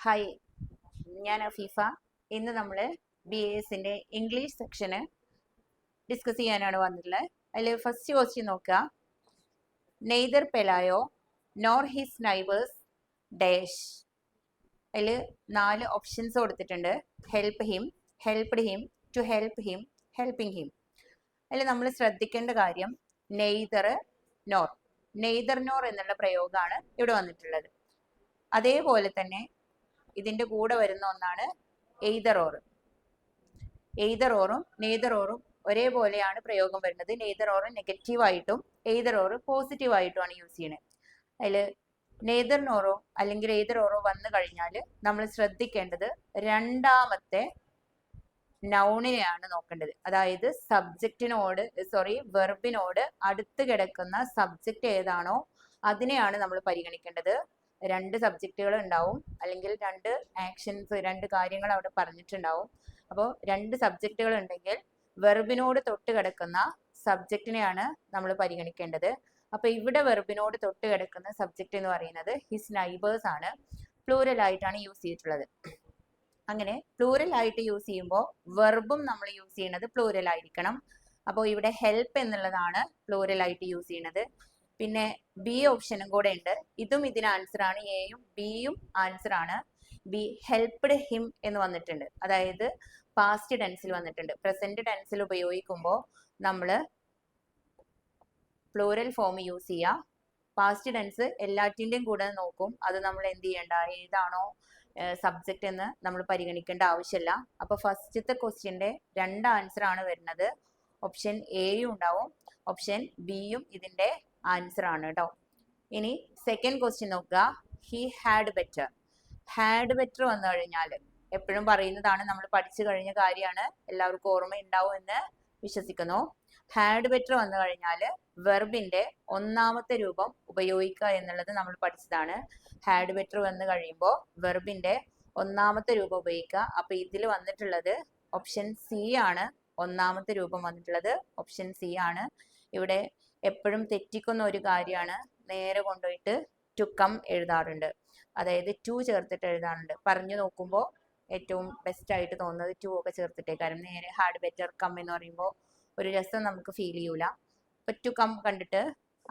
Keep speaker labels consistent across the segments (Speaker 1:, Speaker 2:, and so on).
Speaker 1: Hi, ഞാൻ അഫീഫ. ഇന്ന് നമ്മൾ BASന്റെ ഇംഗ്ലീഷ് സെക്ഷന് ഡിസ്കസ് ചെയ്യാനാണ് വന്നിട്ടുള്ളത്. അതിൽ ഫസ്റ്റ് ക്വസ്റ്റ്യൻ നോക്കുക. Neither Pelayo nor his neighbours dash. അതിൽ 4 ഓപ്ഷൻസ് കൊടുത്തിട്ടുണ്ട്. Help him, helped him, to help him, helping him. അതിൽ നമ്മൾ ശ്രദ്ധിക്കേണ്ട കാര്യം നെയ്തർ നോർ. നെയ്തർ നോർ എന്നുള്ള പ്രയോഗമാണ് ഇവിടെ വന്നിട്ടുള്ളത്. അതേപോലെ തന്നെ ഇതിന്റെ കൂടെ വരുന്ന ഒന്നാണ് എയ്തർ ഓർ. എയ്തർ ഓറും നെയ്തർ ഓറും ഒരേപോലെയാണ് പ്രയോഗം വരുന്നത്. നെയ്തർ ഓർ നെഗറ്റീവ് ആയിട്ടും എയ്തർ ഓർ പോസിറ്റീവ് ആയിട്ടുമാണ് യൂസ് ചെയ്യുന്നത്. അതിൽ നെയ്തർ നോറോ അല്ലെങ്കിൽ എയ്തർ ഓറോ വന്നു കഴിഞ്ഞാൽ നമ്മൾ ശ്രദ്ധിക്കേണ്ടത് രണ്ടാമത്തെ നൗണിനെയാണ് നോക്കേണ്ടത്. അതായത് വെർബിനോട് അടുത്ത് കിടക്കുന്ന സബ്ജക്റ്റ് ഏതാണോ അതിനെയാണ് നമ്മൾ പരിഗണിക്കേണ്ടത്. 2 സബ്ജക്റ്റുകൾ ഉണ്ടാവും, അല്ലെങ്കിൽ 2 ആക്ഷൻസ്, 2 കാര്യങ്ങൾ അവിടെ പറഞ്ഞിട്ടുണ്ടാവും. അപ്പോൾ 2 സബ്ജക്റ്റുകൾ ഉണ്ടെങ്കിൽ വെർബിനോട് തൊട്ട് കിടക്കുന്ന സബ്ജക്റ്റിനെയാണ് നമ്മൾ പരിഗണിക്കേണ്ടത്. അപ്പൊ ഇവിടെ വെർബിനോട് തൊട്ട് കിടക്കുന്ന സബ്ജക്റ്റ് എന്ന് പറയുന്നത് ഹിസ് നൈബേഴ്സ് ആണ്. പ്ലൂറൽ ആയിട്ടാണ് യൂസ് ചെയ്തിട്ടുള്ളത്. അങ്ങനെ പ്ലൂറൽ ആയിട്ട് യൂസ് ചെയ്യുമ്പോൾ വെർബും നമ്മൾ യൂസ് ചെയ്യുന്നത് പ്ലൂറൽ ആയിരിക്കണം. അപ്പോൾ ഇവിടെ ഹെൽപ്പ് എന്നുള്ളതാണ് പ്ലൂറൽ ആയിട്ട് യൂസ് ചെയ്യുന്നത്. പിന്നെ ബി ഓപ്ഷനും കൂടെ ഉണ്ട്. ഇതും ഇതിന് ആൻസർ ആണ്. എയും ബിയും ആൻസർ ആണ്. ബി ഹെൽപ്ഡ് ഹിം എന്ന് വന്നിട്ടുണ്ട്. അതായത് പാസ്റ്റ് ടെൻസിൽ വന്നിട്ടുണ്ട്. പ്രസന്റ് ടെൻസിൽ ഉപയോഗിക്കുമ്പോൾ നമ്മൾ പ്ലൂറൽ ഫോം യൂസ് ചെയ്യുക. പാസ്റ്റ് ടെൻസ് എല്ലാറ്റിൻ്റെയും കൂടെ നോക്കും. അത് നമ്മൾ എന്ത് ചെയ്യേണ്ട, ഏതാണോ സബ്ജക്റ്റ് എന്ന് നമ്മൾ പരിഗണിക്കേണ്ട ആവശ്യമില്ല. അപ്പൊ ഫസ്റ്റത്തെ ക്വസ്റ്റ്യന്റെ 2 ആൻസർ ആണ് വരുന്നത്. ഓപ്ഷൻ എയും ഉണ്ടാവും, ഓപ്ഷൻ ബിയും ഇതിന്റെ ആൻസർ ആണ് കേട്ടോ. ഇനി സെക്കൻഡ് ക്വസ്റ്റ്യൻ നോക്കുക. He had better. Had better വന്നു കഴിഞ്ഞാൽ എപ്പോഴും പറയുന്നതാണ്, നമ്മൾ പഠിച്ചു കഴിഞ്ഞ കാര്യമാണ്, എല്ലാവർക്കും ഓർമ്മ ഉണ്ടാവും എന്ന് വിശ്വസിക്കുന്നു. ഹാഡ് ബെറ്റർ വന്നു കഴിഞ്ഞാൽ വെർബിന്റെ 1ാമത്തെ രൂപം ഉപയോഗിക്കുക എന്നുള്ളത് നമ്മൾ പഠിച്ചതാണ്. ഹാഡ് ബെറ്റർ വന്നു കഴിയുമ്പോൾ വെർബിന്റെ 1ാമത്തെ രൂപം ഉപയോഗിക്കുക. അപ്പൊ ഇതിൽ വന്നിട്ടുള്ളത് ഓപ്ഷൻ സി ആണ്. 1ാമത്തെ രൂപം വന്നിട്ടുള്ളത് ഓപ്ഷൻ സി ആണ്. ഇവിടെ എപ്പോഴും തെറ്റിക്കുന്ന ഒരു കാര്യമാണ്, നേരെ കൊണ്ടുപോയിട്ട് ടു കം എഴുതാറുണ്ട്. അതായത് ടു ചേർത്തിട്ട് എഴുതാറുണ്ട്. പറഞ്ഞു നോക്കുമ്പോൾ ഏറ്റവും ബെസ്റ്റ് ആയിട്ട് തോന്നുന്നത് ടു ഒക്കെ ചേർത്തിട്ടേ. കാരണം നേരെ ഹാഡ് ബെറ്റർ കം എന്ന് പറയുമ്പോൾ ഒരു രസം നമുക്ക് ഫീൽ ചെയ്യൂല. അപ്പൊ ടു കം കണ്ടിട്ട്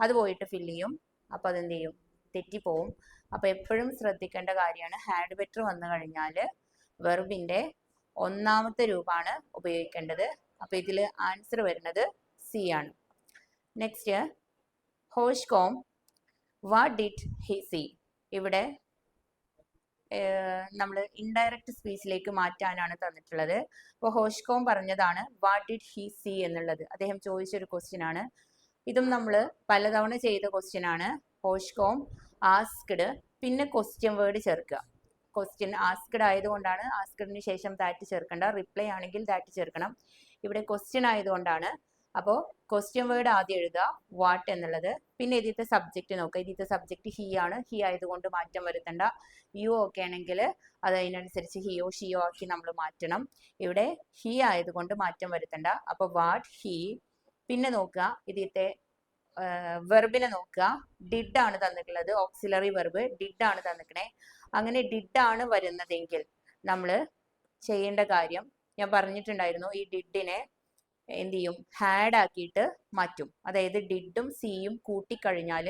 Speaker 1: അത് പോയിട്ട് ഫിൽ ചെയ്യും. അപ്പൊ അതെന്ത് ചെയ്യും, തെറ്റിപ്പോവും. അപ്പൊ എപ്പോഴും ശ്രദ്ധിക്കേണ്ട കാര്യമാണ്, ഹാഡ് ബെറ്റർ വന്നു കഴിഞ്ഞാൽ വെർബിന്റെ 1ാമത്തെ രൂപമാണ് ഉപയോഗിക്കേണ്ടത്. അപ്പൊ ഇതിൽ ആൻസർ വരുന്നത് സി ആണ്. നെക്സ്റ്റ്, ഹോഷ്കോം വാട്ട് ഡിഡ് ഹി സീ. ഇവിടെ നമ്മൾ ഇൻഡയറക്റ്റ് സ്പീച്ചിലേക്ക് മാറ്റാനാണ് തന്നിട്ടുള്ളത്. അപ്പോൾ ഹോഷ്കോം പറഞ്ഞതാണ് വാട്ട് ഡിഡ് ഹി സീ എന്നുള്ളത്. അദ്ദേഹം ചോദിച്ചൊരു ക്വസ്റ്റ്യൻ ആണ്. ഇതും നമ്മൾ പലതവണ ചെയ്ത ക്വസ്റ്റ്യൻ ആണ്. ഹോഷ്കോം ആസ്ക്ഡ്, പിന്നെ ക്വസ്റ്റ്യൻ വേർഡ് ചേർക്കുക. ക്വസ്റ്റ്യൻ ആസ്ക്ഡ് ആയതുകൊണ്ടാണ് ആസ്ക്ഡിന് ശേഷം ദാറ്റ് ചേർക്കേണ്ട. റിപ്ലൈ ആണെങ്കിൽ ദാറ്റ് ചേർക്കണം. ഇവിടെ ക്വസ്റ്റ്യൻ ആയതുകൊണ്ടാണ്. അപ്പോൾ ക്വസ്റ്റ്യൻ വേർഡ് ആദ്യം എഴുതുക, വാട്ട് എന്നുള്ളത്. പിന്നെ ഇതിത്തെ സബ്ജക്റ്റ് നോക്കുക. ഇതിത്തെ സബ്ജക്റ്റ് ഹി ആണ്. ഹി ആയതുകൊണ്ട് മാറ്റം വരുത്തണ്ട. യു ഒക്കെ ആണെങ്കിൽ അത് അതിനനുസരിച്ച് ഹിയോ ഷിയോ ആക്കി നമ്മൾ മാറ്റണം. ഇവിടെ ഹി ആയതുകൊണ്ട് മാറ്റം വരുത്തണ്ട. അപ്പോൾ വാട്ട് ഹി. പിന്നെ നോക്കുക, ഇതിത്തെ വെർബിനെ നോക്കുക. ഡിഡ് ആണ് തന്നിട്ടുള്ളത്. ഓക്സിലറി വെർബ് ഡിഡ് ആണ് തന്നിക്കണേ. അങ്ങനെ ഡിഡ് ആണ് വരുന്നതെങ്കിൽ നമ്മൾ ചെയ്യേണ്ട കാര്യം ഞാൻ പറഞ്ഞിട്ടുണ്ടായിരുന്നു. ഈ ഡിഡിനെ എന്ത് ചെയ്യും, ഹാഡ് ആക്കിയിട്ട് മാറ്റും. അതായത് ഡിഡും സിയും കൂട്ടിക്കഴിഞ്ഞാൽ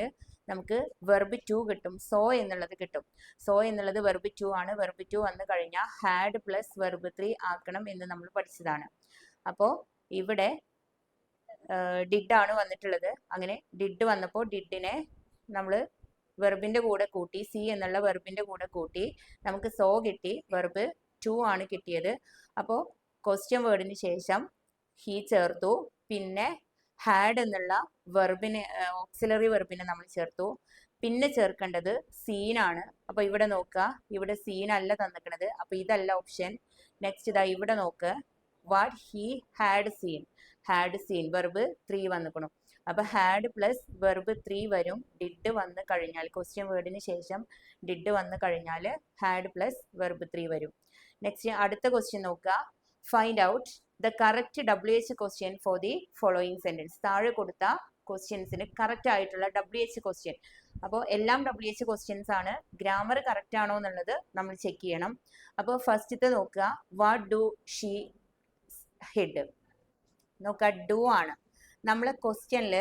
Speaker 1: നമുക്ക് വെർബ് 2 കിട്ടും. സോ എന്നുള്ളത് കിട്ടും. സോ എന്നുള്ളത് വെർബ് 2 ആണ്. വെർബ് 2 വന്നു കഴിഞ്ഞാൽ ഹാഡ് പ്ലസ് വെർബ് 3 ആക്കണം എന്ന് നമ്മൾ പഠിച്ചതാണ്. അപ്പോൾ ഇവിടെ ഡിഡ് ആണ് വന്നിട്ടുള്ളത്. അങ്ങനെ ഡിഡ് വന്നപ്പോൾ ഡിഡിനെ നമ്മൾ വെർബിന്റെ കൂടെ കൂട്ടി, സി എന്നുള്ള വെർബിന്റെ കൂടെ കൂട്ടി, നമുക്ക് സോ കിട്ടി. വെർബ് 2 ആണ് കിട്ടിയത്. അപ്പോൾ ക്വസ്റ്റ്യൻ വേർഡിന് ശേഷം ഹി ചേർത്തു. പിന്നെ ഹാഡ് എന്നുള്ള വെർബിനെ, ഓക്സിലറി വെർബിനെ നമ്മൾ ചേർത്തു. പിന്നെ ചേർക്കേണ്ടത് സീനാണ്. അപ്പൊ ഇവിടെ നോക്കുക, ഇവിടെ സീനല്ല തന്നിക്കണത്. അപ്പൊ ഇതല്ല ഓപ്ഷൻ. നെക്സ്റ്റ് ഇതാ ഇവിടെ നോക്ക്, what he had seen. Had seen verb 3 വന്നിക്കണം. അപ്പൊ ഹാഡ് പ്ലസ് വെർബ് 3 വരും. ഡിഡ് വന്ന് കഴിഞ്ഞാൽ, ക്വസ്റ്റ്യൻ വേർഡിന് ശേഷം ഡിഡ് വന്ന് കഴിഞ്ഞാൽ ഹാഡ് പ്ലസ് വെർബ് 3 വരും. നെക്സ്റ്റ് അടുത്ത ക്വസ്റ്റ്യൻ നോക്കുക. Find out the correct WH question for the following sentence. താഴെ കൊടുത്ത ക്വസ്റ്റ്യൻസിന് കറക്റ്റ് ആയിട്ടുള്ള WH ക്വസ്റ്റ്യൻ. അപ്പോൾ എല്ലാം WH ക്വസ്റ്റ്യൻസ് ആണ്. ഗ്രാമർ കറക്റ്റ് ആണോ എന്നുള്ളത് നമ്മൾ ചെക്ക് ചെയ്യണം. അപ്പോൾ ഫസ്റ്റത്തെ നോക്കുക, വാട്ട് ഡു ഷീ ഹിഡ്. നോക്കുക, ഡു ആണ്. നമ്മൾ ക്വസ്റ്റ്യനിൽ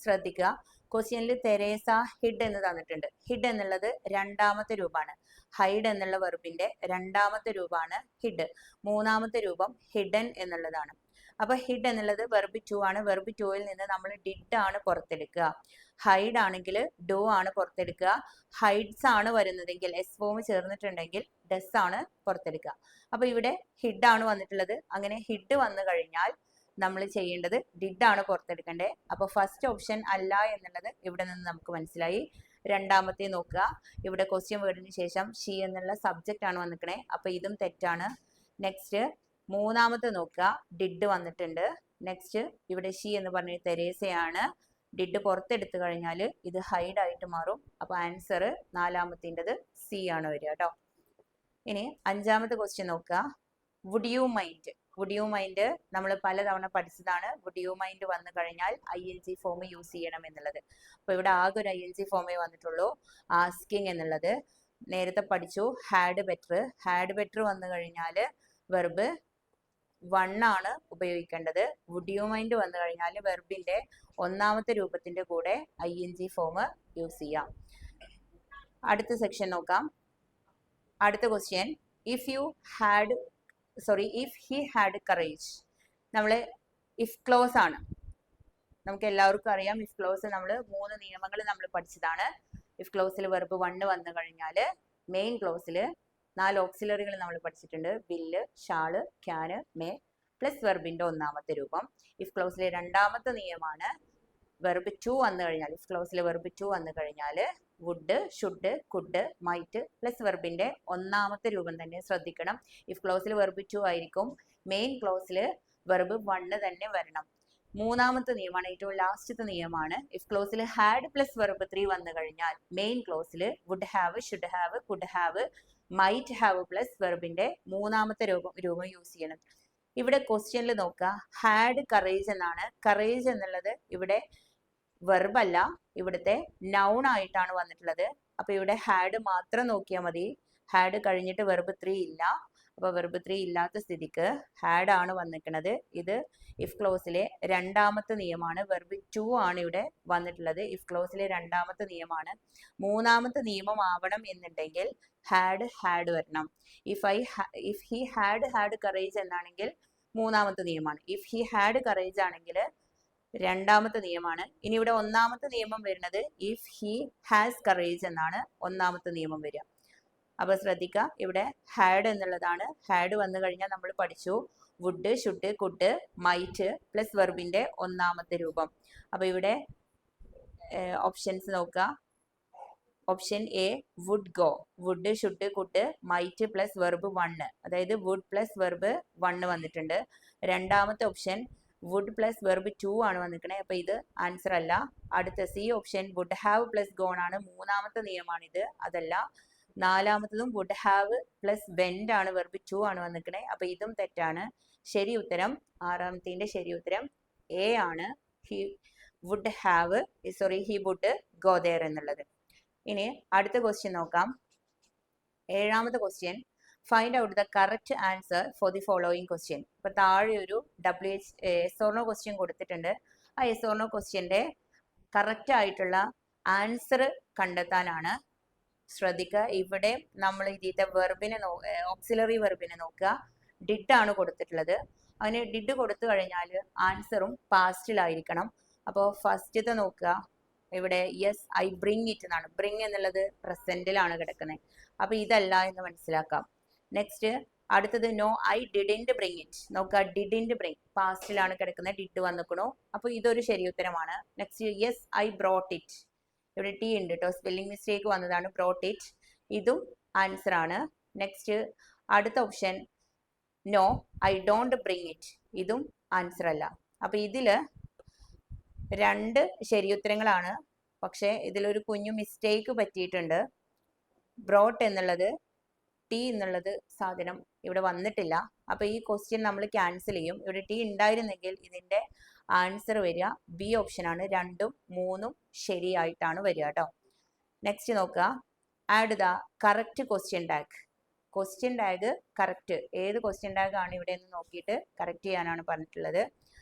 Speaker 1: ശ്രദ്ധിക്കുക, ക്വസ്റ്റ്യനിൽ തെരേസ ഹിഡ് എന്ന് തന്നിട്ടുണ്ട്. ഹിഡ് എന്നുള്ളത് രണ്ടാമത്തെ രൂപമാണ്. ഹൈഡ് എന്നുള്ള വെർബിന്റെ രണ്ടാമത്തെ രൂപമാണ് ഹിഡ്. മൂന്നാമത്തെ രൂപം ഹിഡൻ എന്നുള്ളതാണ്. അപ്പൊ ഹിഡ് എന്നുള്ളത് വെർബ് 2 ആണ്. വെർബ് 2ൽ നിന്ന് നമ്മൾ ഡിഡ് ആണ് പുറത്തെടുക്കുക. ഹൈഡ് ആണെങ്കിൽ ഡു ആണ് പുറത്തെടുക്കുക. ഹൈഡ്സ് ആണ് വരുന്നതെങ്കിൽ എസ് ഫോം ചേർന്നിട്ടുണ്ടെങ്കിൽ ഡസ് ആണ് പുറത്തെടുക്കുക. അപ്പൊ ഇവിടെ ഹിഡ് ആണ് വന്നിട്ടുള്ളത്. അങ്ങനെ ഹിഡ് വന്നു കഴിഞ്ഞാൽ നമ്മൾ ചെയ്യേണ്ടത് ഡിഡ് ആണ് പുറത്തെടുക്കേണ്ടത്. അപ്പൊ ഫസ്റ്റ് ഓപ്ഷൻ അല്ല എന്നുള്ളത് ഇവിടെ നിന്ന് നമുക്ക് മനസ്സിലായി. രണ്ടാമത്തെ നോക്കുക, ഇവിടെ ക്വസ്റ്റ്യൻ വേർഡിന് ശേഷം ഷീ എന്നുള്ള സബ്ജക്റ്റ് ആണ് വന്നിക്കണേ. അപ്പൊ ഇതും തെറ്റാണ്. നെക്സ്റ്റ് മൂന്നാമത്തെ നോക്കുക, ഡിഡ് വന്നിട്ടുണ്ട്. നെക്സ്റ്റ് ഇവിടെ ഷീ എന്ന് പറഞ്ഞ തെരേസയാണ്. ഡിഡ് പുറത്തെടുത്തു കഴിഞ്ഞാൽ ഇത് ഹൈഡ് ആയിട്ട് മാറും. അപ്പൊ ആൻസർ നാലാമത്തേണ്ടത് സി ആണ് വരിക കേട്ടോ. ഇനി അഞ്ചാമത്തെ ക്വസ്റ്റ്യൻ നോക്കുക, would you mind. Would you mind നമ്മൾ പലതവണ പഠിച്ചതാണ്. വുഡ് യു മൈൻഡ് വന്നു കഴിഞ്ഞാൽ ING ഫോം യൂസ് ചെയ്യണം എന്നുള്ളത്. അപ്പൊ ഇവിടെ ആകെ ഒരു ING ഫോമേ വന്നിട്ടുള്ളൂ, ആസ്കിങ് എന്നുള്ളത്. നേരത്തെ പഠിച്ചു ഹാഡ് ബെറ്റർ. ഹാഡ് ബെറ്റർ വന്നു കഴിഞ്ഞാൽ വെർബ് 1 ആണ് ഉപയോഗിക്കേണ്ടത്. വുഡ് യു മൈൻഡ് വന്നു കഴിഞ്ഞാൽ വെർബിന്റെ ഒന്നാമത്തെ രൂപത്തിന്റെ കൂടെ ING ഫോം യൂസ് ചെയ്യാം. അടുത്ത സെക്ഷൻ നോക്കാം. അടുത്ത question, if he had courage. നമ്മൾ ഇഫ് ക്ലോസ് ആണ്. നമുക്ക് എല്ലാവർക്കും അറിയാം ഇഫ് ക്ലോസ് നമ്മൾ 3 നിയമങ്ങൾ നമ്മൾ പഠിച്ചതാണ്. ഇഫ് ക്ലോസിൽ വെർബ് 1 വന്നു കഴിഞ്ഞാൽ മെയിൻ ക്ലോസിൽ 4 ഓക്സിലറികൾ നമ്മൾ പഠിച്ചിട്ടുണ്ട്. വില്ല്, ഷാള്, ക്യാന്, മേ പ്ലസ് വെർബിന്റെ ഒന്നാമത്തെ രൂപം. ഇഫ് ക്ലോസിലെ രണ്ടാമത്തെ നിയമമാണ് വെർബ് 2 വന്നു കഴിഞ്ഞാൽ, ഇഫ് ക്ലോസിൽ വെർബ് 2 വന്നു കഴിഞ്ഞാൽ would, should, could, might plus വെർബിന്റെ ഒന്നാമത്തെ രൂപം തന്നെ ശ്രദ്ധിക്കണം. ഇഫ് ക്ലോസിൽ വെർബ് 2 ആയിരിക്കും. മെയിൻ ക്ലോസിൽ വെർബ് 1 തന്നെ വരണം. മൂന്നാമത്തെ നിയമമാണ്, ഏറ്റവും ലാസ്റ്റത്തെ നിയമമാണ്. ഇഫ് ക്ലോസിൽ ഹാഡ് പ്ലസ് വെർബ് 3 വന്നു കഴിഞ്ഞാൽ മെയിൻ ക്ലോസിൽ would have, should have, could have, might have plus വെർബിന്റെ മൂന്നാമത്തെ രൂപം യൂസ് ചെയ്യണം. ഇവിടെ ക്വസ്റ്റ്യനിൽ നോക്കുക, ഹാഡ് കറേജ് എന്നാണ്. കറേജ് എന്നുള്ളത് ഇവിടെ വെർബ് അല്ല, ഇവിടുത്തെ നൗൺ ആയിട്ടാണ് വന്നിട്ടുള്ളത്. അപ്പൊ ഇവിടെ ഹാഡ് മാത്രം നോക്കിയാൽ മതി. ഹാഡ് കഴിഞ്ഞിട്ട് വെർബ് 3 ഇല്ല. അപ്പൊ വെർബ് 3 ഇല്ലാത്ത സ്ഥിതിക്ക് ഹാഡ് ആണ് വന്നിരിക്കുന്നത്. ഇത് ഇഫ് ക്ലോസിലെ രണ്ടാമത്തെ നിയമമാണ്. വെർബ് 2 ആണ് ഇവിടെ വന്നിട്ടുള്ളത്. ഇഫ് ക്ലോസിലെ രണ്ടാമത്തെ നിയമമാണ്. മൂന്നാമത്തെ നിയമം ആവണം എന്നുണ്ടെങ്കിൽ ഹാഡ് വരണം. ഇഫ് ഹി ഹാഡ് കറേജ് എന്നാണെങ്കിൽ മൂന്നാമത്തെ നിയമമാണ്. ഇഫ് ഹി ഹാഡ് കറേജ് ആണെങ്കിൽ രണ്ടാമത്തെ നിയമമാണ്. ഇനി ഇവിടെ ഒന്നാമത്തെ നിയമം വരുന്നത് ഇഫ് ഹി ഹാസ് കറേജ് എന്നാണ് ഒന്നാമത്തെ നിയമം വരിക. അപ്പൊ ശ്രദ്ധിക്കുക, ഇവിടെ ഹാഡ് എന്നുള്ളതാണ്. ഹാഡ് വന്നു കഴിഞ്ഞാൽ നമ്മൾ പഠിച്ചു would, should, could, might plus വെർബിന്റെ ഒന്നാമത്തെ രൂപം. അപ്പൊ ഇവിടെ ഓപ്ഷൻസ് നോക്കുക. Option A would go. Would, should, could, might plus verb 1, അതായത് വുഡ് പ്ലസ് വെർബ് 1 വന്നിട്ടുണ്ട്. രണ്ടാമത്തെ ഓപ്ഷൻ വുഡ് പ്ലസ് വെർബ് 2 ആണ് വന്നിരിക്കണേ. അപ്പൊ ഇത് ആൻസർ അല്ല. അടുത്ത C option would have plus gone ആണ്. മൂന്നാമത്തെ നിയമമാണിത്, അതല്ല. നാലാമത്തതും വുഡ് ഹാവ് പ്ലസ് വെന്റ് ആണ്, വെർബ് 2 ആണ് വന്നിരിക്കണേ. അപ്പൊ ഇതും തെറ്റാണ്. ശരി ഉത്തരം, ആറാമത്തെ ശരി ഉത്തരം എ ആണ്. ഹി വുഡ് ഗോ ദെയർ എന്നുള്ളത്. ഇനി അടുത്ത ക്വസ്റ്റ്യൻ നോക്കാം. ഏഴാമത്തെ question, find out the correct answer for the following question. ഇപ്പൊ താഴെ ഒരു എസ് ഓർ നോ ക്വസ്റ്റ്യൻ കൊടുത്തിട്ടുണ്ട്. ആ എസ് ഓർ നോ ക്വസ്റ്റ്യന്റെ കറക്റ്റ് ആയിട്ടുള്ള ആൻസർ കണ്ടെത്താനാണ്. ശ്രദ്ധിക്കുക, ഇവിടെ നമ്മൾ ഇതിന്റെ ഓക്സിലറി വെർബിനെ നോക്കുക. ഡിഡ് ആണ് കൊടുത്തിട്ടുള്ളത്. അതിന് ഡിഡ് കൊടുത്തു കഴിഞ്ഞാൽ ആൻസറും പാസ്റ്റിലായിരിക്കണം. അപ്പോൾ ഫസ്റ്റത്തെ നോക്കുക, ഇവിടെ യെസ് ഐ ബ്രിങ് ഇറ്റ് എന്നാണ്. ബ്രിങ് എന്നുള്ളത് പ്രസന്റിലാണ് കിടക്കുന്നത്. അപ്പൊ ഇതല്ല എന്ന് മനസ്സിലാക്കാം. നെക്സ്റ്റ് അടുത്തത് no I didn't bring it. നോക്കുക, ഡിഡിന്റ് ബ്രിങ് പാസ്റ്റിലാണ് കിടക്കുന്നത്, ഡിഡ് വന്നിക്കണു. അപ്പൊ ഇതൊരു ശരി ഉത്തരമാണ്. Next yes I brought it. ഇവിടെ ടി ഉണ്ട് കേട്ടോ, സ്പെല്ലിംഗ് മിസ്റ്റേക്ക് വന്നതാണ്. ബ്രോട്ട് ഇറ്റ്, ഇതും ആൻസർ ആണ്. നെക്സ്റ്റ് അടുത്ത option no I don't bring it, ഇതും ആൻസർ അല്ല. അപ്പൊ ഇതില് 2 ശരിയുത്തരങ്ങളാണ്. പക്ഷെ ഇതിലൊരു കുഞ്ഞു മിസ്റ്റേക്ക് പറ്റിയിട്ടുണ്ട്. ബ്രോട്ട് എന്നുള്ളത് ടി എന്നുള്ളത് സാധനം ഇവിടെ വന്നിട്ടില്ല. അപ്പൊ ഈ ക്വസ്റ്റ്യൻ നമ്മൾ ക്യാൻസൽ ചെയ്യും. ഇവിടെ ടി ഉണ്ടായിരുന്നെങ്കിൽ ഇതിന്റെ ആൻസർ വരിക ബി ഓപ്ഷൻ ആണ്. 2ഉം 3ഉം ശരിയായിട്ടാണ് വരിക കേട്ടോ. നെക്സ്റ്റ് നോക്കുക, add the correct question tag. Question tag correct ഏത് ക്വസ്റ്റ്യൻ ടാഗ് ആണ് ഇവിടെ എന്ന് നോക്കിയിട്ട് കറക്റ്റ് ചെയ്യാനാണ് പറഞ്ഞിട്ടുള്ളത്.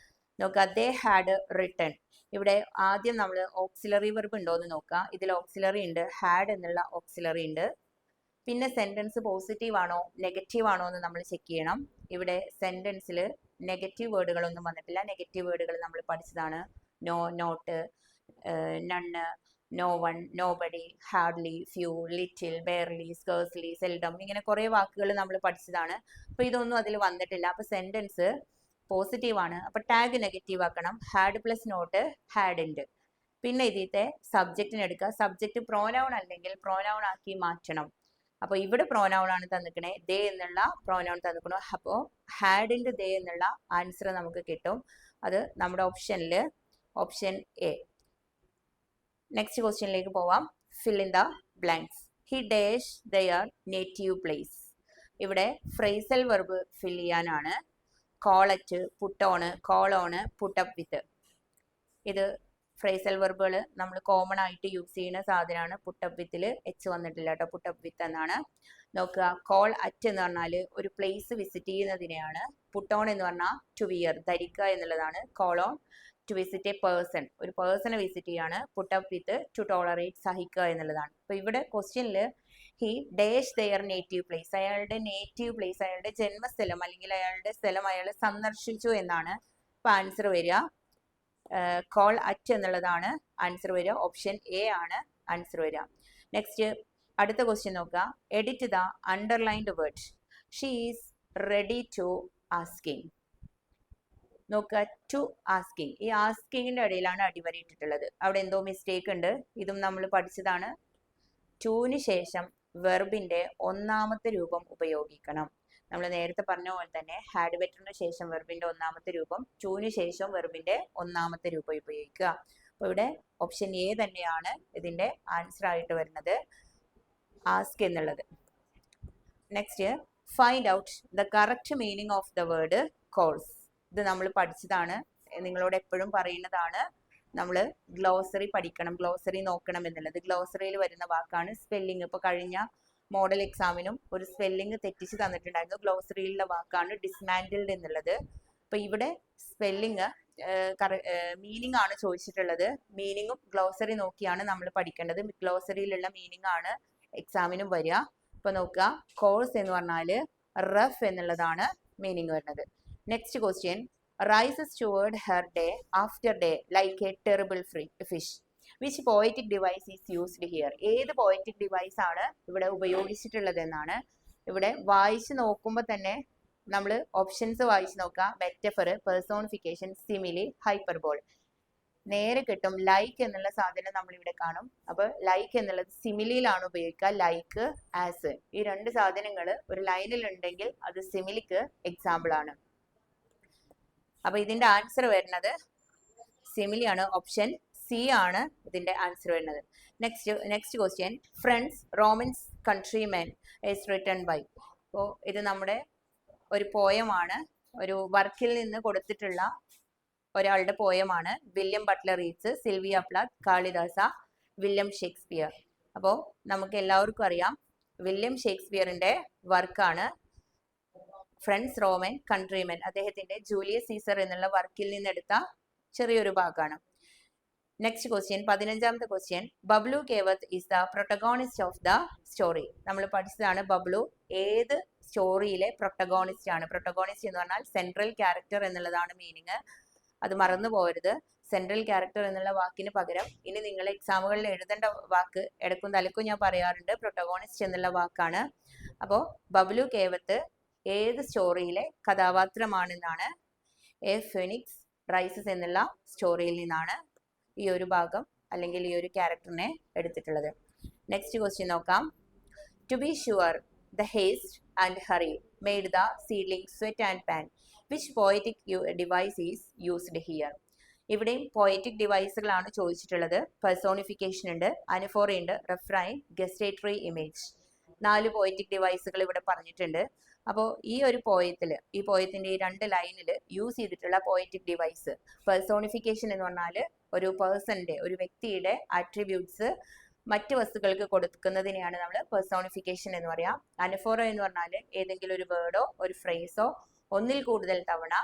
Speaker 1: നോക്കുക, ദേ ഹാഡ് റിട്ടൺ. ഇവിടെ ആദ്യം നമ്മൾ ഓക്സിലറി വെർബ് ഉണ്ടോ എന്ന് നോക്കുക. ഇതിൽ ഓക്സിലറി ഉണ്ട്, ഹാഡ് എന്നുള്ള ഓക്സിലറി ഉണ്ട്. പിന്നെ സെന്റൻസ് പോസിറ്റീവ് ആണോ നെഗറ്റീവ് ആണോ എന്ന് നമ്മൾ ചെക്ക് ചെയ്യണം. ഇവിടെ സെന്റൻസിൽ നെഗറ്റീവ് വേർഡുകളൊന്നും വന്നിട്ടില്ല. നെഗറ്റീവ് വേർഡുകൾ നമ്മൾ പഠിച്ചതാണ്. No, not, none, no one, nobody, hardly, few, little, barely, scarcely, seldom, ഇങ്ങനെ കുറേ വാക്കുകൾ നമ്മൾ പഠിച്ചതാണ്. അപ്പോൾ ഇതൊന്നും അതിൽ വന്നിട്ടില്ല. അപ്പോൾ സെന്റൻസ് പോസിറ്റീവ് ആണ്. അപ്പോൾ ടാഗ് നെഗറ്റീവ് ആക്കണം. ഹാഡ് പ്ലസ് നോട്ട് ഹാഡ് ഉണ്ട്. പിന്നെ ഇതിത്തെ സബ്ജക്റ്റിന് എടുക്കുക. സബ്ജക്റ്റ് പ്രോനൗൺ അല്ലെങ്കിൽ പ്രോനൗൺ ആക്കി മാറ്റണം. അപ്പോൾ ഇവിടെ പ്രോനൗൺ ആണ് തന്നിക്കണേ, ദേ എന്നുള്ള പ്രോനൗൺ തന്നിക്കണു. അപ്പോൾ ഹാഡിൻ്റെ ദേ എന്നുള്ള ആൻസർ നമുക്ക് കിട്ടും. അത് നമ്മുടെ ഓപ്ഷനിൽ ഓപ്ഷൻ എ. നെക്സ്റ്റ് ക്വസ്റ്റ്യനിലേക്ക് പോവാം. Fill in the blanks. He dash their native place. ഇവിടെ ഫ്രേസൽ വെർബ് ഫിൽ ചെയ്യാനാണ്. Call at, put on, call on, put up with. ഇത് ഫ്രേസൽ വെർബുകൾ നമ്മൾ കോമൺ ആയിട്ട് യൂസ് ചെയ്യുന്ന സാധനമാണ്. പുട്ടപ്പ് വിത്തിൽ എച്ച് വന്നിട്ടില്ല കേട്ടോ, പുട്ടപ്പ് വിത്ത് എന്നാണ്. നോക്കുക, കോൾ അറ്റ് എന്ന് പറഞ്ഞാൽ ഒരു പ്ലേസ് വിസിറ്റ് ചെയ്യുന്നതിനെയാണ്. പുട്ടോൺ എന്ന് പറഞ്ഞാൽ ടു വിയർ, ധരിക്കുക എന്നുള്ളതാണ്. Colon to visit a person, ഒരു പേഴ്സണെ വിസിറ്റ് ചെയ്യാണ്. പുട്ടപ്പ് വിത്ത് ടു ടോളറേറ്റ്, സഹിക്കുക എന്നുള്ളതാണ്. അപ്പോൾ ഇവിടെ ക്വസ്റ്റ്യനിൽ he dash their native place, അയാളുടെ നേറ്റീവ് പ്ലേസ്, അയാളുടെ ജന്മസ്ഥലം അല്ലെങ്കിൽ അയാളുടെ സ്ഥലം അയാൾ സന്ദർശിച്ചു എന്നാണ്. അപ്പോൾ ആൻസർ വരിക കോൾ അറ്റ് എന്നുള്ളതാണ് ആൻസർ വരിക. ഓപ്ഷൻ എ ആണ് ആൻസർ വരിക. നെക്സ്റ്റ് അടുത്ത ക്വസ്റ്റ്യൻ നോക്കുക. Edit the underlined word. She is ready to asking. നോക്കുക, ടു ആസ്കിങ്, ഈ ആസ്കിങ്ങിന്റെ ഇടയിലാണ് അടിവരയിട്ടിട്ടുള്ളത്. അവിടെ എന്തോ മിസ്റ്റേക്ക് ഉണ്ട്. ഇതും നമ്മൾ പഠിച്ചതാണ്. ടൂന് ശേഷം വെർബിന്റെ ഒന്നാമത്തെ രൂപം ഉപയോഗിക്കണം. നമ്മൾ നേരത്തെ പറഞ്ഞ പോലെ തന്നെ ഹാഡ് ബെറ്ററിന് ശേഷം വെർബിന്റെ ഒന്നാമത്തെ രൂപം, ടൂന് ശേഷം വെർബിന്റെ ഒന്നാമത്തെ രൂപം ഉപയോഗിക്കുക. അപ്പോൾ ഇവിടെ ഓപ്ഷൻ എ തന്നെയാണ് ഇതിന്റെ ആൻസർ ആയിട്ട് വരുന്നത്, ആസ്ക് എന്നുള്ളത്. Next, find out the correct meaning of the word course. ഇത് നമ്മൾ പഠിച്ചതാണ്, നിങ്ങളോട് എപ്പോഴും പറയുന്നതാണ്. നമ്മൾ ഗ്ലോസറി പഠിക്കണം, ഗ്ലോസറി നോക്കണം എന്നുള്ളത്. ഗ്ലോസറിയിൽ വരുന്ന വാക്കാണ് സ്പെല്ലിങ്. ഇപ്പോൾ കഴിഞ്ഞ മോഡൽ എക്സാമിനും ഒരു സ്പെല്ലിങ് തെറ്റിച്ച് തന്നിട്ടുണ്ടായിരുന്നു. ഗ്ലോസറിയിലുള്ള വാക്കാണ് ഡിസ്മാൻഡിൽഡ് എന്നുള്ളത്. അപ്പോൾ ഇവിടെ സ്പെല്ലിങ് മീനിങ് ആണ് ചോദിച്ചിട്ടുള്ളത്. മീനിങ്ങും ഗ്ലോസറി നോക്കിയാണ് നമ്മൾ പഠിക്കേണ്ടത്. ഗ്ലോസറിയിലുള്ള മീനിങ് ആണ് എക്സാമിനും വരിക. അപ്പോൾ നോക്കുക, കോഴ്സ് എന്ന് പറഞ്ഞാൽ റഫ് എന്നുള്ളതാണ് മീനിങ് വരുന്നത്. Next question, rises toward her day after day like A terrible fish. Which poetic device is used here. ഏത് പോയറ്റിക് ഡിവൈസ് ആണ് ഇവിടെ ഉപയോഗിച്ചിട്ടുള്ളത് എന്നാണ്. ഇവിടെ വായിച്ച് നോക്കുമ്പോൾ തന്നെ നമ്മൾ ഓപ്ഷൻസ് വായിച്ച് നോക്കാം. Metaphor, personification, simile, hyperbole. നേരെ കിട്ടും. ലൈക്ക് എന്നുള്ള സാധനം നമ്മൾ ഇവിടെ കാണും. അപ്പോൾ ലൈക്ക് എന്നുള്ളത് സിമിലിയിലാണ് ഉപയോഗിക്കുക. ലൈക്ക്, ആസ്, ഈ രണ്ട് സാധനങ്ങൾ ഒരു ലൈനിൽ ഉണ്ടെങ്കിൽ അത് സിമിലിക്ക് എക്സാമ്പിൾ ആണ്. അപ്പോൾ ഇതിന്റെ ആൻസർ വരുന്നത് സിമിലിയാണ്. ഓപ്ഷൻ സി ആണ് ഇതിന്റെ ആൻസർ വരുന്നത്. Next question, friends Romans countrymen is written by. അപ്പോൾ ഇത് നമ്മുടെ ഒരു പോയമാണ്, ഒരു വർക്കിൽ നിന്ന് കൊടുത്തിട്ടുള്ള ഒരാളുടെ പോയമാണ്. William Butler Yeats, Sylvia Plath, Kalidasa, William Shakespeare. അപ്പോൾ നമുക്ക് എല്ലാവർക്കും അറിയാം വില്യം ഷേക്സ്പിയറിന്റെ വർക്കാണ് ഫ്രണ്ട്സ് റോമൻ കൺട്രിമെൻ. അദ്ദേഹത്തിന്റെ ജൂലിയസ് സീസർ എന്നുള്ള വർക്കിൽ നിന്നെടുത്ത ചെറിയൊരു ഭാഗമാണ്. നെക്സ്റ്റ് ക്വസ്റ്റ്യൻ, 15ാമത്തെ question, Bablu Kevat is the protagonist of the story. നമ്മൾ പഠിച്ചതാണ് ബബ്ലു ഏത് സ്റ്റോറിയിലെ പ്രൊട്ടഗോണിസ്റ്റ് ആണ്. പ്രൊട്ടഗോണിസ്റ്റ് എന്ന് പറഞ്ഞാൽ സെൻട്രൽ ക്യാരക്ടർ എന്നുള്ളതാണ് മീനിങ്. അത് മറന്നു പോകരുത്. സെൻട്രൽ ക്യാരക്ടർ എന്നുള്ള വാക്കിന് പകരം ഇനി നിങ്ങൾ എക്സാമുകളിൽ എഴുതേണ്ട വാക്ക് ഇടക്കും തലക്കും ഞാൻ പറയാറുണ്ട്, പ്രൊട്ടഗോണിസ്റ്റ് എന്നുള്ള വാക്കാണ്. അപ്പോൾ ബബ്ലു കേവത്ത് ഏത് സ്റ്റോറിയിലെ കഥാപാത്രമാണെന്നാണ്. എ ഫെനിക്സ് റൈസസ് എന്നുള്ള സ്റ്റോറിയിൽ നിന്നാണ് ഈ ഒരു ഭാഗം അല്ലെങ്കിൽ ഈ ഒരു ക്യാരക്ടറിനെ എടുത്തിട്ടുള്ളത്. നെക്സ്റ്റ് ക്വസ്റ്റ്യൻ നോക്കാം. To be sure the haste and hurry made the seedling sweat and pant. Which poetic device is used here. ഇവിടെയും പോയറ്റിക് ഡിവൈസുകളാണ് ചോദിച്ചിട്ടുള്ളത്. പെർസോണിഫിക്കേഷൻ ഉണ്ട്, അനഫോറ ഉണ്ട്, റെഫ്രൈൻ, ഗസ്റ്റേറ്ററി ഇമേജ്. 4 പോയറ്റിക് ഡിവൈസുകൾ ഇവിടെ പറഞ്ഞിട്ടുണ്ട്. അപ്പോൾ ഈ ഒരു പോയത്തിൽ, ഈ പോയത്തിന്റെ ഈ 2 ലൈനിൽ യൂസ് ചെയ്തിട്ടുള്ള പോയറ്റിക് ഡിവൈസ്, പെർസോണിഫിക്കേഷൻ എന്ന് പറഞ്ഞാൽ ഒരു പേഴ്സന്റെ, ഒരു വ്യക്തിയുടെ ആട്രിബ്യൂട്ട്സ് മറ്റ് വസ്തുക്കൾക്ക് കൊടുക്കുന്നതിനെയാണ് നമ്മൾ പെർസോണിഫിക്കേഷൻ എന്ന് പറയാം. അനഫോറ എന്ന് പറഞ്ഞാൽ ഏതെങ്കിലും ഒരു വേർഡോ ഒരു ഫ്രേസോ ഒന്നിൽ കൂടുതൽ തവണ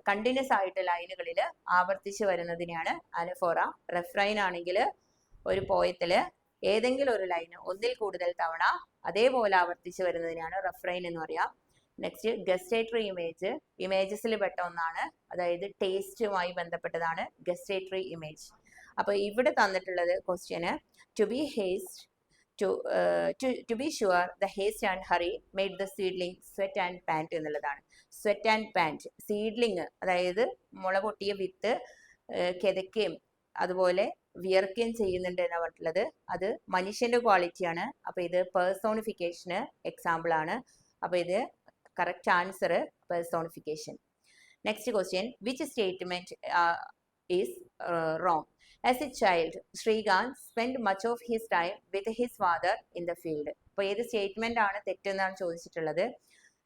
Speaker 1: കണ്ടിന്യൂസ് ആയിട്ട് ലൈനുകളിൽ ആവർത്തിച്ച് വരുന്നതിനെയാണ് അനഫോറ. റെഫ്രൈൻ ആണെങ്കിൽ ഒരു പോയത്തില് ഏതെങ്കിലും ഒരു ലൈന് ഒന്നിൽ കൂടുതൽ തവണ അതേപോലെ ആവർത്തിച്ച് വരുന്നതിനാണ് റെഫ്രൈൻ എന്ന് പറയാം. നെക്സ്റ്റ് ഗസ്റ്റേറ്ററി ഇമേജ്, ഇമേജസിൽ പെട്ട ഒന്നാണ്, അതായത് ടേസ്റ്റുമായി ബന്ധപ്പെട്ടതാണ് ഗസ്റ്റേറ്ററി ഇമേജ്. അപ്പൊ ഇവിടെ തന്നിട്ടുള്ളത് ക്വസ്റ്റ്യന് to be haste to be sure the haste and hurry made the seedling sweat and pant എന്നുള്ളതാണ്. സ്വെറ്റ് ആൻഡ് പാൻറ്റ്, സീഡ്ലിങ് അതായത് മുള പൊട്ടിയ വിത്ത് കിതയ്ക്കുകയും അതുപോലെ വിയർക്കുകയും ചെയ്യുന്നുണ്ട് എന്നാണ് പറഞ്ഞിട്ടുള്ളത്. അത് മനുഷ്യന്റെ ക്വാളിറ്റിയാണ്. അപ്പൊ ഇത് പേഴ്സോണിഫിക്കേഷന് എക്സാമ്പിൾ ആണ്. അപ്പൊ ഇത് correct answer personification. Next question, which statement is wrong? As a child, Srikanth spent much of his time with his father in the field. അപ്പോൾ ഏത് സ്റ്റേറ്റ്മെന്റ് ആണ് തെറ്റെന്നാണ് ചോദിച്ചിട്ടുള്ളത്.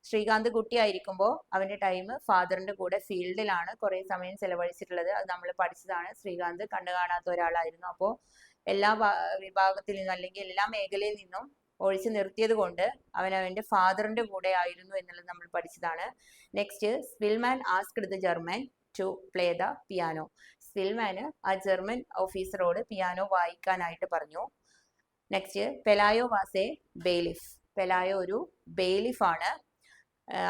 Speaker 1: ശ്രീകാന്ത് കുട്ടിയായിരിക്കുമ്പോൾ അവന്റെ ടൈം ഫാദറിന്റെ കൂടെ ഫീൽഡിലാണ് കുറേ സമയം ചെലവഴിച്ചിട്ടുള്ളത്. അത് നമ്മൾ പഠിച്ചതാണ്. ശ്രീകാന്ത് കണ്ണു കാണാത്ത ഒരാളായിരുന്നു. അപ്പോൾ എല്ലാ വിഭാഗത്തിൽ നിന്നും അല്ലെങ്കിൽ എല്ലാ മേഖലയിൽ നിന്നും ഒഴിച്ചു നിർത്തിയത് കൊണ്ട് അവൻ അവന്റെ ഫാദറിന്റെ കൂടെ ആയിരുന്നു എന്നുള്ളത് നമ്മൾ പഠിച്ചതാണ്. Next, Spielmann asked the German to play the piano. സ്പിൽമാന് ആ ജർമ്മൻ ഓഫീസറോട് പിയാനോ വായിക്കാനായിട്ട് പറഞ്ഞു. Next, Pelayo was a bailiff. Pelayo ഒരു ബെയിലിഫ് ആണ്,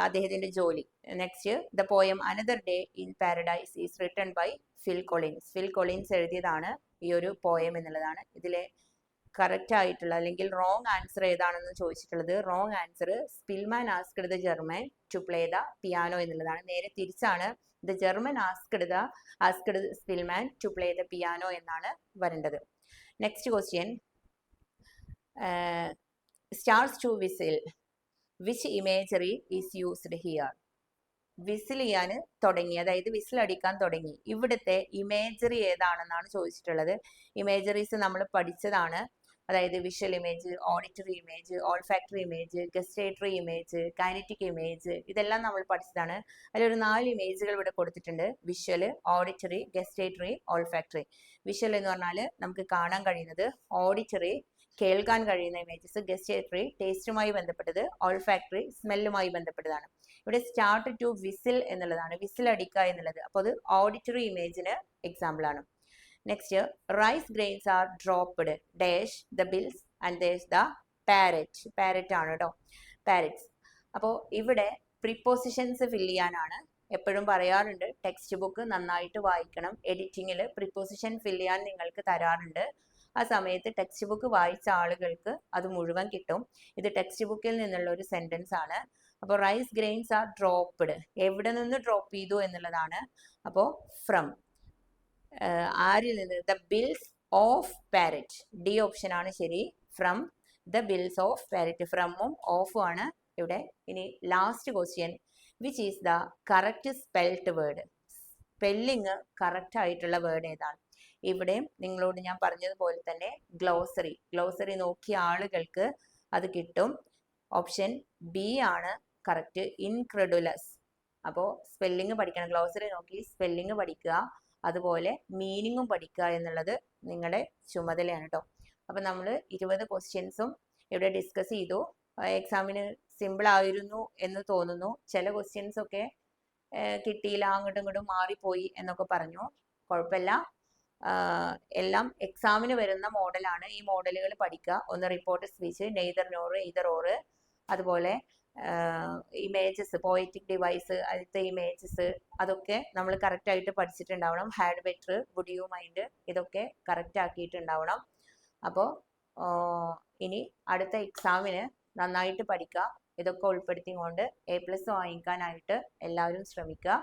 Speaker 1: അദ്ദേഹത്തിന്റെ ജോലി. Next, the poem another day in paradise is written by Phil Collins. Phil Collins എഴുതിയതാണ് ഈ ഒരു പോയം എന്നുള്ളതാണ്. ഇതിലെ കറക്റ്റ് ആയിട്ടുള്ള അല്ലെങ്കിൽ റോങ് ആൻസർ ഏതാണെന്ന് ചോദിച്ചിട്ടുള്ളത്. Wrong answer Spielmann asked the German to play the piano എന്നുള്ളതാണ്. നേരെ തിരിച്ചാണ്, the German asked Spielmann to play the piano എന്നാണ് വരേണ്ടത്. Next question, starts to whistle, which imagery is used here? Whistle ചെയ്യാൻ തുടങ്ങി, അതായത് വിസിൽ അടിക്കാൻ തുടങ്ങി. ഇവിടുത്തെ ഇമേജറി ഏതാണെന്നാണ് ചോദിച്ചിട്ടുള്ളത്. ഇമേജറീസ് നമ്മൾ പഠിച്ചതാണ്. അതായത് visual image, auditory image, olfactory image, gustatory image, kinetic image, ഇതെല്ലാം നമ്മൾ പഠിച്ചതാണ്. അതിലൊരു 4 ഇമേജുകൾ ഇവിടെ കൊടുത്തിട്ടുണ്ട്. Visual, auditory, gustatory, olfactory. Visual എന്ന് പറഞ്ഞാൽ നമുക്ക് കാണാൻ കഴിയുന്നത്, ഓഡിറ്ററി കേൾക്കാൻ കഴിയുന്ന ഇമേജസ്, ഗസ്റ്റേറ്ററി ടേസ്റ്റുമായി ബന്ധപ്പെട്ടത്, ഓൾഫാക്ടറി സ്മെല്ലുമായി ബന്ധപ്പെട്ടതാണ്. ഇവിടെ സ്റ്റാർട്ട് ടു വിസിൽ എന്നുള്ളതാണ്, വിസിൽ അടിക്കുക എന്നുള്ളത്. അപ്പോൾ അത് ഓഡിറ്ററി ഇമേജിന് എക്സാമ്പിൾ ആണ്. Next, rice grains are dropped dash the bills and there's the parrot. Parrot ആണ് കേട്ടോ, പാരറ്റ്സ്. അപ്പോൾ ഇവിടെ പ്രിപ്പോസിഷൻസ് ഫില്ല് ചെയ്യാനാണ്. എപ്പോഴും പറയാറുണ്ട് ടെക്സ്റ്റ് ബുക്ക് നന്നായിട്ട് വായിക്കണം. എഡിറ്റിങ്ങിൽ പ്രിപ്പോസിഷൻ ഫില്ല് ചെയ്യാൻ നിങ്ങൾക്ക് തരാറുണ്ട്. ആ സമയത്ത് ടെക്സ്റ്റ് ബുക്ക് വായിച്ച ആളുകൾക്ക് അത് മുഴുവൻ കിട്ടും. ഇത് ടെക്സ്റ്റ് ബുക്കിൽ നിന്നുള്ള ഒരു സെന്റൻസ് ആണ്. അപ്പോൾ റൈസ് ഗ്രെയിൻസ് ആർ ഡ്രോപ്പ്ഡ്, എവിടെ നിന്ന് ഡ്രോപ്പ് ചെയ്തു എന്നുള്ളതാണ്. അപ്പോൾ ഫ്രം, ആരിൽ നിന്ന്? The bills of parrot. D option ആണ് ശരി. From the bills of parrot. ഫ്രമും ഓഫും ആണ് ഇവിടെ. ഇനി last question, which is the correct spelled word? Spelling correct ആയിട്ടുള്ള വേർഡ് ഏതാണ്? ഇവിടെയും നിങ്ങളോട് ഞാൻ പറഞ്ഞതുപോലെ തന്നെ ഗ്ലോസറി നോക്കിയ ആളുകൾക്ക് അത് കിട്ടും. ഓപ്ഷൻ ബി ആണ് കറക്റ്റ്, ഇൻക്രെഡുലസ്. അപ്പോൾ സ്പെല്ലിങ് പഠിക്കണം, ഗ്ലോസറി നോക്കി സ്പെല്ലിങ് പഠിക്കുക, അതുപോലെ മീനിങ്ങും പഠിക്കുക എന്നുള്ളത് നിങ്ങളുടെ ചുമതലയാണ് കേട്ടോ. അപ്പം നമ്മൾ 20 ക്വസ്റ്റ്യൻസും ഇവിടെ ഡിസ്കസ് ചെയ്തു. എക്സാമിന് സിമ്പിൾ ആയിരുന്നു എന്ന് തോന്നുന്നു. ചില ക്വസ്റ്റ്യൻസ് ഒക്കെ കിട്ടിയില്ല, അങ്ങോട്ടും ഇങ്ങോട്ടും മാറിപ്പോയി എന്നൊക്കെ പറഞ്ഞു. കുഴപ്പമില്ല, എല്ലാം എക്സാമിന് വരുന്ന മോഡലാണ്. ഈ മോഡലുകൾ പഠിക്കുക. ഒന്ന് report speech, neither nor either or, അതുപോലെ ഇമേജസ്, പോയറ്റിക് ഡിവൈസ്, അതിലത്തെ ഇമേജസ്, അതൊക്കെ നമ്മൾ കറക്റ്റ് ആയിട്ട് പഠിച്ചിട്ടുണ്ടാവണം. Had better, would you mind, ഇതൊക്കെ കറക്റ്റ് ആക്കിയിട്ടുണ്ടാവണം. അപ്പോൾ ഇനി അടുത്ത എക്സാമിന് നന്നായിട്ട് പഠിക്കുക. ഇതൊക്കെ ഉൾപ്പെടുത്തിക്കൊണ്ട് A+ വാങ്ങിക്കാനായിട്ട് എല്ലാവരും ശ്രമിക്കുക.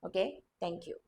Speaker 1: Okay, thank you.